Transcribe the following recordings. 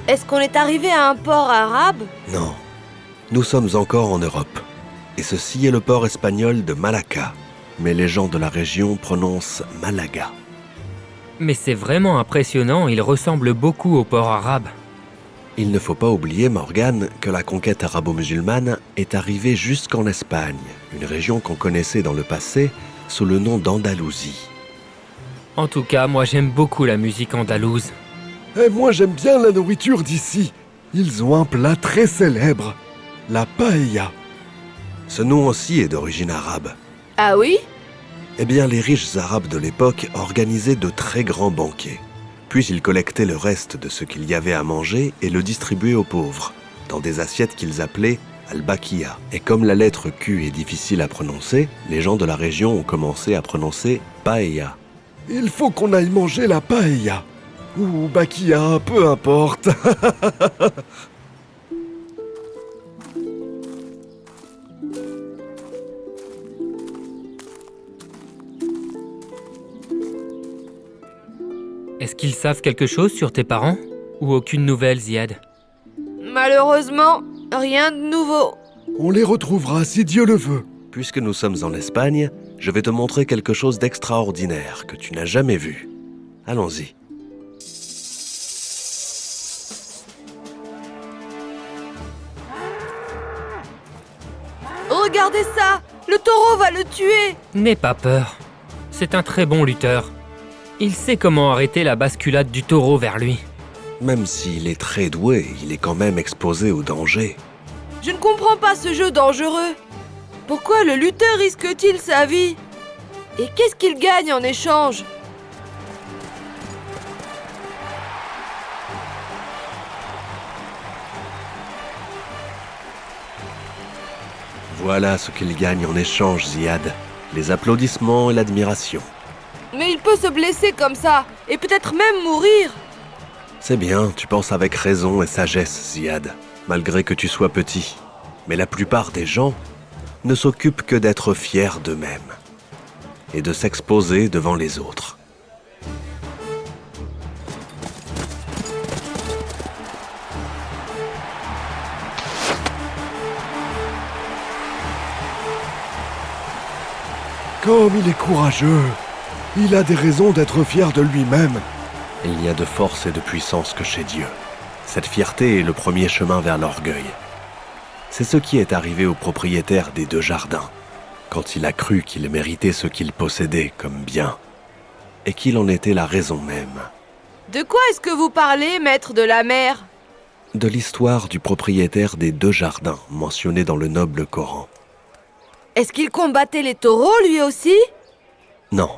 Est-ce qu'on est arrivé à un port arabe? Non, nous sommes encore en Europe. Et ceci est le port espagnol de Malacca. Mais les gens de la région prononcent Malaga. Mais c'est vraiment impressionnant, il ressemble beaucoup au port arabe. Il ne faut pas oublier, Morgane, que la conquête arabo-musulmane est arrivée jusqu'en Espagne, une région qu'on connaissait dans le passé sous le nom d'Andalousie. En tout cas, moi j'aime beaucoup la musique andalouse. Et moi j'aime bien la nourriture d'ici. Ils ont un plat très célèbre, la paella. Ce nom aussi est d'origine arabe. Ah oui? Eh bien, les riches arabes de l'époque organisaient de très grands banquets. Puis ils collectaient le reste de ce qu'il y avait à manger et le distribuaient aux pauvres, dans des assiettes qu'ils appelaient al-bakia. Et comme la lettre Q est difficile à prononcer, les gens de la région ont commencé à prononcer paella. Il faut qu'on aille manger la paella. Ou bakia, peu importe. Est-ce qu'ils savent quelque chose sur tes parents? Ou aucune nouvelle, Ziad? Malheureusement, rien de nouveau. On les retrouvera si Dieu le veut. Puisque nous sommes en Espagne, je vais te montrer quelque chose d'extraordinaire que tu n'as jamais vu. Allons-y. Regardez ça! Le taureau va le tuer! N'aie pas peur. C'est un très bon lutteur. Il sait comment arrêter la basculade du taureau vers lui. Même s'il est très doué, il est quand même exposé au danger. Je ne comprends pas ce jeu dangereux. Pourquoi le lutteur risque-t-il sa vie? Et qu'est-ce qu'il gagne en échange? Voilà ce qu'il gagne en échange, Ziad. Les applaudissements et l'admiration. Mais il peut se blesser comme ça, et peut-être même mourir. C'est bien, tu penses avec raison et sagesse, Ziad, malgré que tu sois petit. Mais la plupart des gens ne s'occupent que d'être fiers d'eux-mêmes et de s'exposer devant les autres. Comme il est courageux. Il a des raisons d'être fier de lui-même. Il n'y a de force et de puissance que chez Dieu. Cette fierté est le premier chemin vers l'orgueil. C'est ce qui est arrivé au propriétaire des 2 jardins, quand il a cru qu'il méritait ce qu'il possédait comme bien, et qu'il en était la raison même. De quoi est-ce que vous parlez, maître de la mer? De l'histoire du propriétaire des 2 jardins mentionné dans le noble Coran. Est-ce qu'il combattait les taureaux, lui aussi? Non,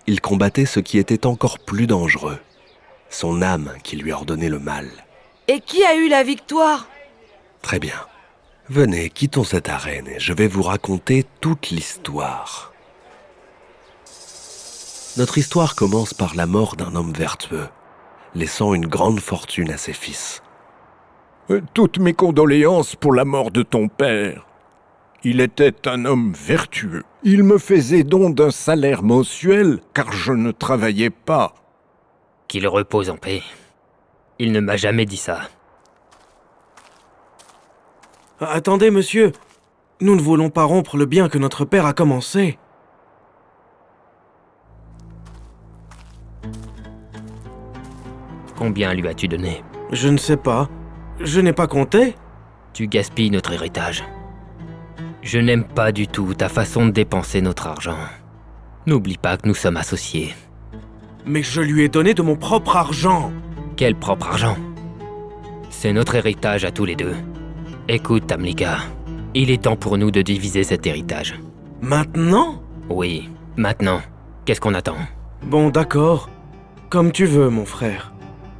il combattait ce qui était encore plus dangereux, son âme qui lui ordonnait le mal. Et qui a eu la victoire? Très bien. Venez, quittons cette arène et je vais vous raconter toute l'histoire. Notre histoire commence par la mort d'un homme vertueux, laissant une grande fortune à ses fils. Toutes mes condoléances pour la mort de ton père. Il était un homme vertueux. Il me faisait don d'un salaire mensuel, car je ne travaillais pas. Qu'il repose en paix. Il ne m'a jamais dit ça. Attendez, monsieur. Nous ne voulons pas rompre le bien que notre père a commencé. Combien lui as-tu donné? Je ne sais pas. Je n'ai pas compté. Tu gaspilles notre héritage. Je n'aime pas du tout ta façon de dépenser notre argent. N'oublie pas que nous sommes associés. Mais je lui ai donné de mon propre argent. Quel propre argent? C'est notre héritage à tous les deux. Écoute, Tamlika, il est temps pour nous de diviser cet héritage. Maintenant? Oui, maintenant. Qu'est-ce qu'on attend? Bon, d'accord. Comme tu veux, mon frère.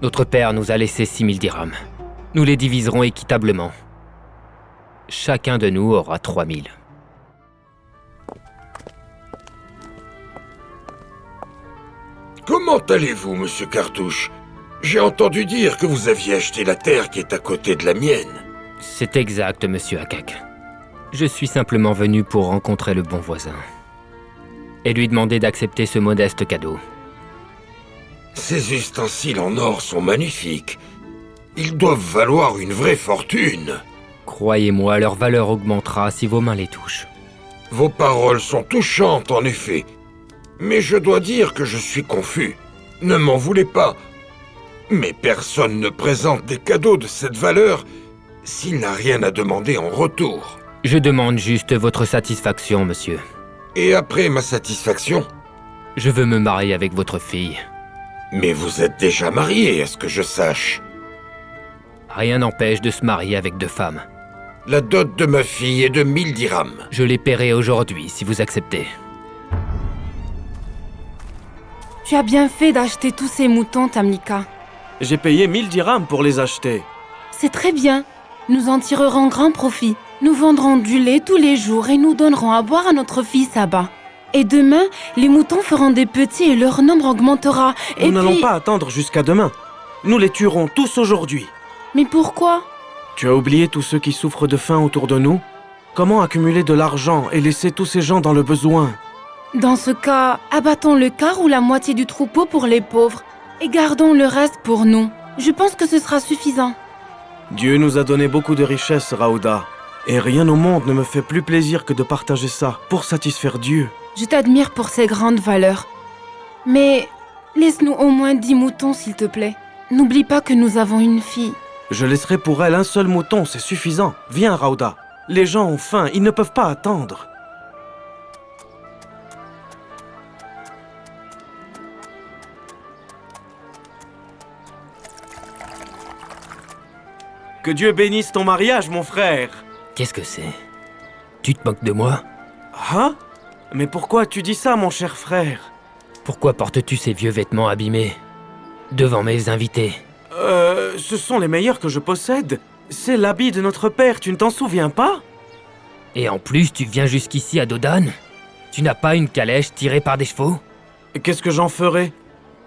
Notre père nous a laissé 6000 dirhams. Nous les diviserons équitablement. Chacun de nous aura 3000. Comment allez-vous, monsieur Cartouche? J'ai entendu dire que vous aviez acheté la terre qui est à côté de la mienne. C'est exact, monsieur Akak. Je suis simplement venu pour rencontrer le bon voisin. Et lui demander d'accepter ce modeste cadeau. Ces ustensiles en or sont magnifiques. Ils doivent valoir une vraie fortune. Croyez-moi, leur valeur augmentera si vos mains les touchent. Vos paroles sont touchantes, en effet. Mais je dois dire que je suis confus. Ne m'en voulez pas. Mais personne ne présente des cadeaux de cette valeur s'il n'a rien à demander en retour. Je demande juste votre satisfaction, monsieur. Et après ma satisfaction? Je veux me marier avec votre fille. Mais vous êtes déjà marié, à ce que je sache. Rien n'empêche de se marier avec 2 femmes. La dot de ma fille est de 1000 dirhams. Je les paierai aujourd'hui, si vous acceptez. Tu as bien fait d'acheter tous ces moutons, Tamlika. J'ai payé 1000 dirhams pour les acheter. C'est très bien. Nous en tirerons grand profit. Nous vendrons du lait tous les jours et nous donnerons à boire à notre fille Saba. Et demain, les moutons feront des petits et leur nombre augmentera. Nous n'allons pas attendre jusqu'à demain. Nous les tuerons tous aujourd'hui. Mais pourquoi? Tu as oublié tous ceux qui souffrent de faim autour de nous? Comment accumuler de l'argent et laisser tous ces gens dans le besoin? Dans ce cas, abattons le quart ou la moitié du troupeau pour les pauvres et gardons le reste pour nous. Je pense que ce sera suffisant. Dieu nous a donné beaucoup de richesses, Raouda. Et rien au monde ne me fait plus plaisir que de partager ça pour satisfaire Dieu. Je t'admire pour ces grandes valeurs. Mais laisse-nous au moins 10 moutons, s'il te plaît. N'oublie pas que nous avons une fille. Je laisserai pour elle un seul mouton, c'est suffisant. Viens, Raouda. Les gens ont faim, ils ne peuvent pas attendre. Que Dieu bénisse ton mariage, mon frère. Qu'est-ce que c'est? Tu te moques de moi? Hein? Mais pourquoi tu dis ça, mon cher frère? Pourquoi portes-tu ces vieux vêtements abîmés devant mes invités? Ce sont les meilleurs que je possède. C'est l'habit de notre père, tu ne t'en souviens pas? Et en plus, tu viens jusqu'ici à Dodan? Tu n'as pas une calèche tirée par des chevaux? Qu'est-ce que j'en ferais?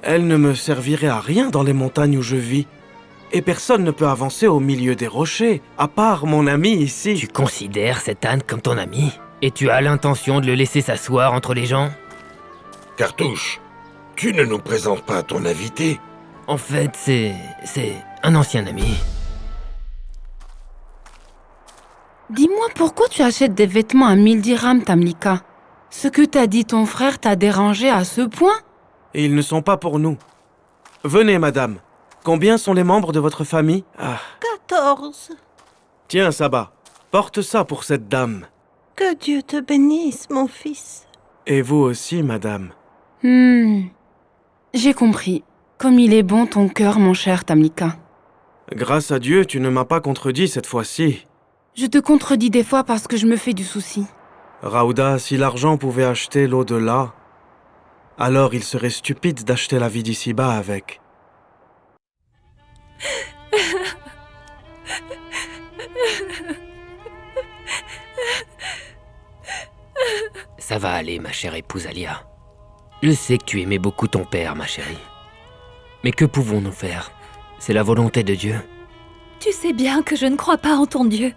Elle ne me servirait à rien dans les montagnes où je vis. Et personne ne peut avancer au milieu des rochers, à part mon ami ici. Tu considères cet âne comme ton ami? Et tu as l'intention de le laisser s'asseoir entre les gens? Cartouche, tu ne nous présentes pas ton invité? En fait, c'est un ancien ami. Dis-moi pourquoi tu achètes des vêtements à 1000 dirhams, Tamlika? Ce que t'a dit ton frère t'a dérangé à ce point? Et ils ne sont pas pour nous. Venez, madame. Combien sont les membres de votre famille? 14. Tiens, Saba, porte ça pour cette dame. Que Dieu te bénisse, mon fils. Et vous aussi, madame. J'ai compris. Comme il est bon ton cœur, mon cher Tamlika. Grâce à Dieu, tu ne m'as pas contredit cette fois-ci. Je te contredis des fois parce que je me fais du souci. Raouda, si l'argent pouvait acheter l'au-delà, alors il serait stupide d'acheter la vie d'ici-bas avec. Ça va aller, ma chère épouse Alia. Je sais que tu aimais beaucoup ton père, ma chérie. Mais que pouvons-nous faire? C'est la volonté de Dieu. Tu sais bien que je ne crois pas en ton Dieu.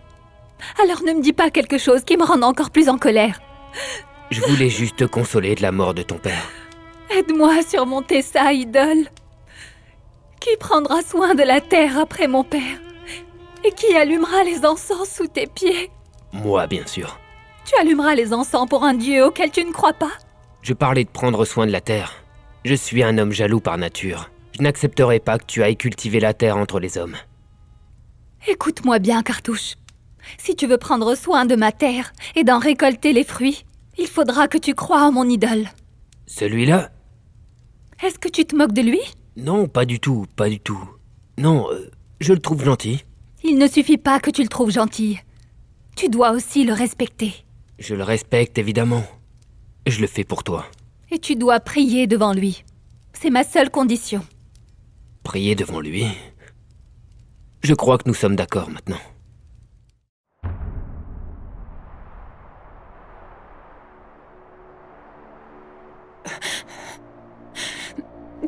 Alors ne me dis pas quelque chose qui me rende encore plus en colère. Je voulais juste te consoler de la mort de ton père. Aide-moi à surmonter ça, idole. Qui prendra soin de la terre après mon père? Et qui allumera les encens sous tes pieds? Moi, bien sûr. Tu allumeras les encens pour un Dieu auquel tu ne crois pas? Je parlais de prendre soin de la terre. Je suis un homme jaloux par nature. Je n'accepterai pas que tu ailles cultiver la terre entre les hommes. Écoute-moi bien, Cartouche. Si tu veux prendre soin de ma terre et d'en récolter les fruits, il faudra que tu croies en mon idole. Celui-là? Est-ce que tu te moques de lui? Non, pas du tout, pas du tout. Non, je le trouve gentil. Il ne suffit pas que tu le trouves gentil. Tu dois aussi le respecter. Je le respecte, évidemment. Je le fais pour toi. Et tu dois prier devant lui. C'est ma seule condition. Prier devant lui? Je crois que nous sommes d'accord maintenant.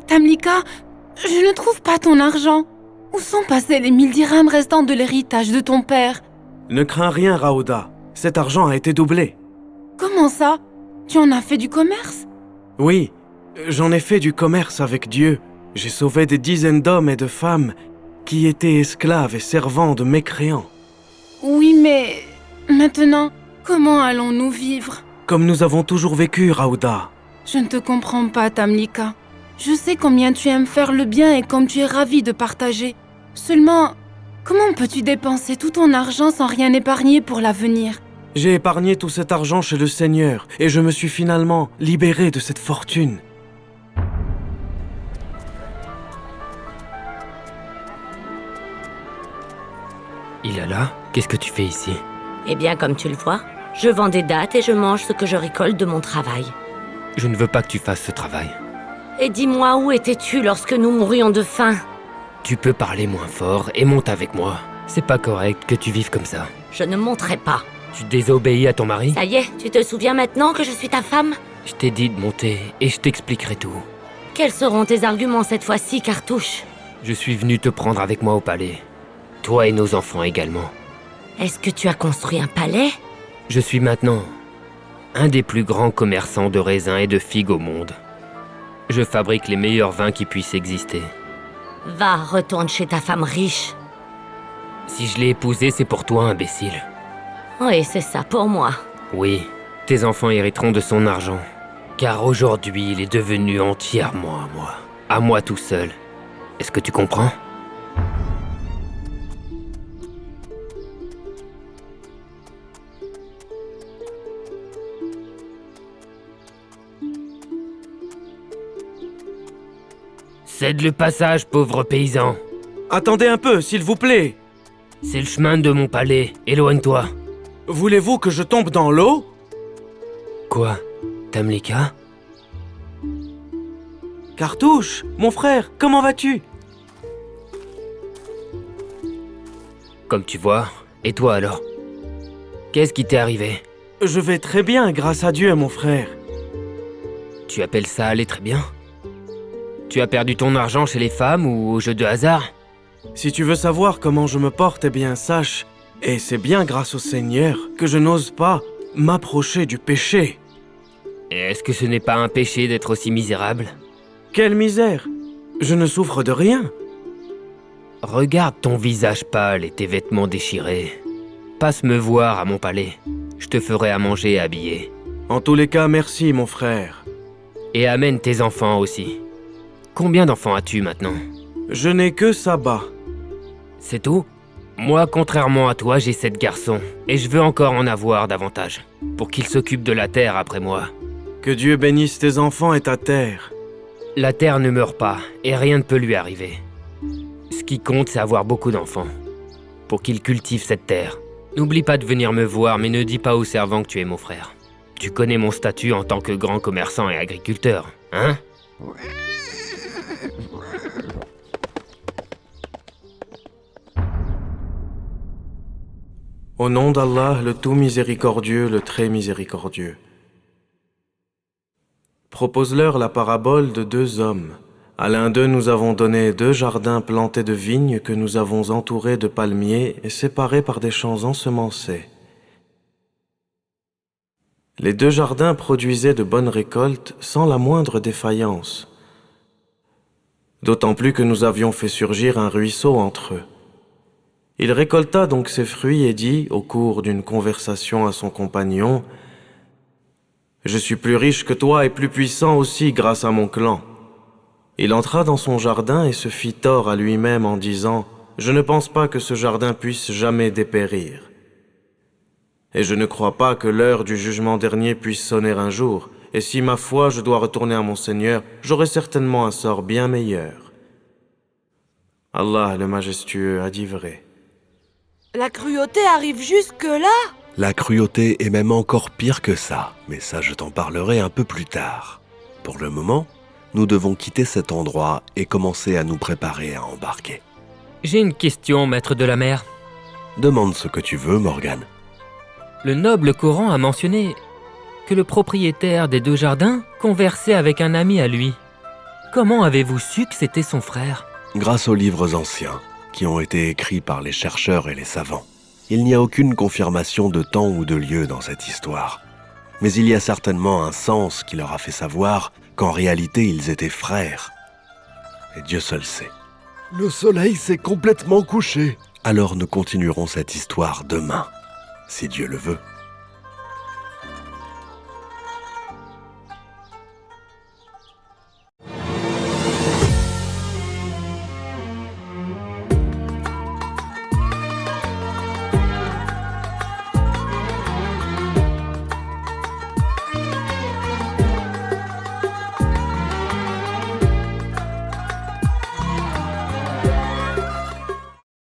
Tamlika, je ne trouve pas ton argent. Où sont passés les 1000 dirhams restants de l'héritage de ton père? Ne crains rien, Raouda. Cet argent a été doublé. Comment ça? Tu en as fait du commerce? Oui, j'en ai fait du commerce avec Dieu. J'ai sauvé des dizaines d'hommes et de femmes. qui étaient esclaves et servants de mécréants. Oui, mais maintenant, comment allons-nous vivre? Comme nous avons toujours vécu, Raouda. Je ne te comprends pas, Tamlika. Je sais combien tu aimes faire le bien et comme tu es ravie de partager. Seulement, comment peux-tu dépenser tout ton argent sans rien épargner pour l'avenir? J'ai épargné tout cet argent chez le Seigneur et je me suis finalement libéré de cette fortune. Ilala, qu'est-ce que tu fais ici? Eh bien, comme tu le vois, je vends des dattes et je mange ce que je récolte de mon travail. Je ne veux pas que tu fasses ce travail. Et dis-moi, où étais-tu lorsque nous mourions de faim? Tu peux parler moins fort et monte avec moi. C'est pas correct que tu vives comme ça. Je ne monterai pas. Tu désobéis à ton mari? Ça y est, tu te souviens maintenant que je suis ta femme? Je t'ai dit de monter et je t'expliquerai tout. Quels seront tes arguments cette fois-ci, Cartouche? Je suis venu te prendre avec moi au palais. Toi et nos enfants également. Est-ce que tu as construit un palais? Je suis maintenant un des plus grands commerçants de raisins et de figues au monde. Je fabrique les meilleurs vins qui puissent exister. Va, retourne chez ta femme riche. Si je l'ai épousée, c'est pour toi, imbécile. Oui, c'est ça pour moi. Oui, tes enfants hériteront de son argent. Car aujourd'hui, il est devenu entièrement à moi. À moi tout seul. Est-ce que tu comprends? Cède le passage, pauvre paysan. Attendez un peu, s'il vous plaît. C'est le chemin de mon palais. Éloigne-toi. Voulez-vous que je tombe dans l'eau? Quoi? Tamlika? Cartouche, mon frère, comment vas-tu? Comme tu vois. Et toi alors? Qu'est-ce qui t'est arrivé? Je vais très bien, grâce à Dieu, mon frère. Tu appelles ça aller très bien? Tu as perdu ton argent chez les femmes ou au jeu de hasard? Si tu veux savoir comment je me porte, eh bien sache, et c'est bien grâce au Seigneur, que je n'ose pas m'approcher du péché. Et est-ce que ce n'est pas un péché d'être aussi misérable? Quelle misère! Je ne souffre de rien. Regarde ton visage pâle et tes vêtements déchirés. Passe me voir à mon palais. Je te ferai à manger et habiller. En tous les cas, merci, mon frère. Et amène tes enfants aussi. Combien d'enfants as-tu maintenant? Je n'ai que Saba. C'est tout? Moi, contrairement à toi, j'ai 7 garçons. Et je veux encore en avoir davantage. Pour qu'ils s'occupent de la terre après moi. Que Dieu bénisse tes enfants et ta terre. La terre ne meurt pas, et rien ne peut lui arriver. Ce qui compte, c'est avoir beaucoup d'enfants. Pour qu'ils cultivent cette terre. N'oublie pas de venir me voir, mais ne dis pas aux servants que tu es mon frère. Tu connais mon statut en tant que grand commerçant et agriculteur, hein? Au nom d'Allah, le tout miséricordieux, le très miséricordieux. Propose-leur la parabole de 2 hommes. À l'un d'eux, nous avons donné 2 jardins plantés de vignes que nous avons entourés de palmiers et séparés par des champs ensemencés. Les 2 jardins produisaient de bonnes récoltes sans la moindre défaillance. D'autant plus que nous avions fait surgir un ruisseau entre eux. Il récolta donc ses fruits et dit, au cours d'une conversation à son compagnon, « Je suis plus riche que toi et plus puissant aussi grâce à mon clan. » Il entra dans son jardin et se fit tort à lui-même en disant, « Je ne pense pas que ce jardin puisse jamais dépérir. Et je ne crois pas que l'heure du jugement dernier puisse sonner un jour, et si ma foi je dois retourner à mon Seigneur, j'aurai certainement un sort bien meilleur. » Allah le majestueux a dit vrai. La cruauté arrive jusque-là? La cruauté est même encore pire que ça, mais ça je t'en parlerai un peu plus tard. Pour le moment, nous devons quitter cet endroit et commencer à nous préparer à embarquer. J'ai une question, maître de la mer. Demande ce que tu veux, Morgane. Le noble Coran a mentionné que le propriétaire des 2 jardins conversait avec un ami à lui. Comment avez-vous su que c'était son frère? Grâce aux livres anciens, qui ont été écrits par les chercheurs et les savants. Il n'y a aucune confirmation de temps ou de lieu dans cette histoire. Mais il y a certainement un sens qui leur a fait savoir qu'en réalité ils étaient frères. Et Dieu seul sait. Le soleil s'est complètement couché. Alors nous continuerons cette histoire demain, si Dieu le veut.